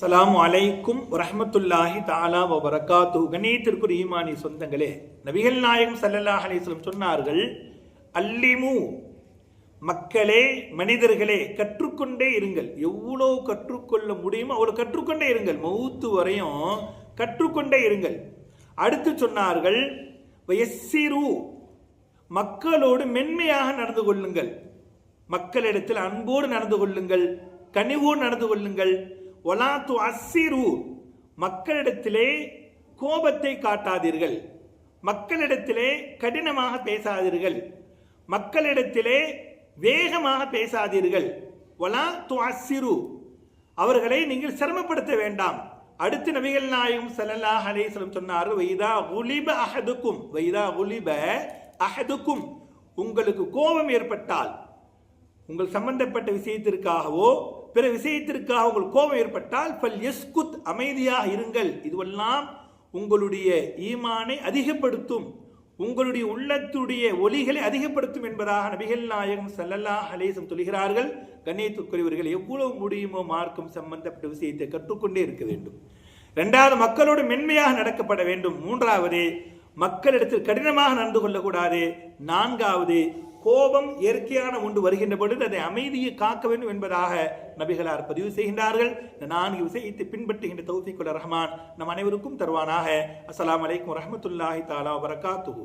அஸ்ஸலாமு அலைக்கும் வரஹ்மத்துல்லாஹி தஆலா வ பரகாத்துஹு. கண்ணியத்திற்குரிய ஈமானி சொந்தங்களே, நபிகள் நாயகம் ஸல்லல்லாஹு அலைஹி வஸல்லம் சொன்னார்கள், அல்லிமு, மக்களே, மனிதர்களே, கற்றுக்கொண்டே இருங்கள். எவ்வளோ கற்றுக்கொள்ள முடியுமோ அவ்வளோ கற்றுக்கொண்டே இருங்கள். மௌத்து வரையும் கற்றுக்கொண்டே இருங்கள். அடுத்து சொன்னார்கள், வயஸ்ஸிரு, மக்களோடு மென்மையாக நடந்து கொள்ளுங்கள். மக்களிடத்தில் அன்போடு நடந்து கொள்ளுங்கள், கனிவோடு நடந்து கொள்ளுங்கள். ஒலா து அஸ்ஸிரு, மக்களிடத்திலே கோபத்தை காட்டாதீர்கள், மக்களிடத்திலே கடினமாக பேசாதீர்கள், மக்களிடத்திலே வேகமாக பேசாதீர்கள். ஒலா து அஸ்ஸிரு, அவர்களை நீங்கள் சிரமப்படுத்த வேண்டாம். அடுத்து நபிகள் நாயகம் ஸல்லல்லாஹு அலைஹி வஸல்லம் சொன்னார்கள், வைதா குலிப அஹதுக்கும், வைதா குலிப அஹதுக்கும், உங்களுக்கு கோபம் ஏற்பட்டால், உங்கள் சம்பந்தப்பட்ட விஷயத்திற்காகவோ பிற விஷயத்திற்காக உங்களுக்கு கோபம் ஏற்பட்டால் ஃபல் யஸ்குத், அமைதியாக இருங்கள். இதுவெல்லாம் உங்களுடைய ஈமானை அதிகப்படுத்தும், உங்களுடைய உள்ளத்துடைய ஒலிகளை அதிகப்படுத்தும் என்பதாக நபிகள் நாயகம் ஸல்லல்லாஹு அலைஹி வஸல்லம் சொல்கிறார்கள். கண்ணியத்துக்குரியவர்கள், எவ்வளவு முடியுமோ மார்க்கம் சம்பந்தப்பட்ட விஷயத்தை கற்றுக்கொண்டே இருக்க வேண்டும். இரண்டாவது, மக்களோடு மென்மையாக நடக்கப்பட வேண்டும். மூன்றாவது, மக்களிடத்தில் கடினமாக நடந்து கொள்ளக்கூடாது. நான்காவது, கோபம் இயற்கையான ஒன்று வருகின்ற பொழுது அதை அமைதியை காக்க வேண்டும் என்பதாக நபிகளார் பதிவு செய்கின்றார்கள். இந்த 4 விஷயத்தை பின்பற்றுகின்ற தௌஃபீக்குல் ரஹ்மான் நம் அனைவருக்கும் தருவானாக. அஸ்ஸலாமு அலைக்கும் வரஹ்மத்துல்லாஹி தஆலா வ பரகாத்துஹு.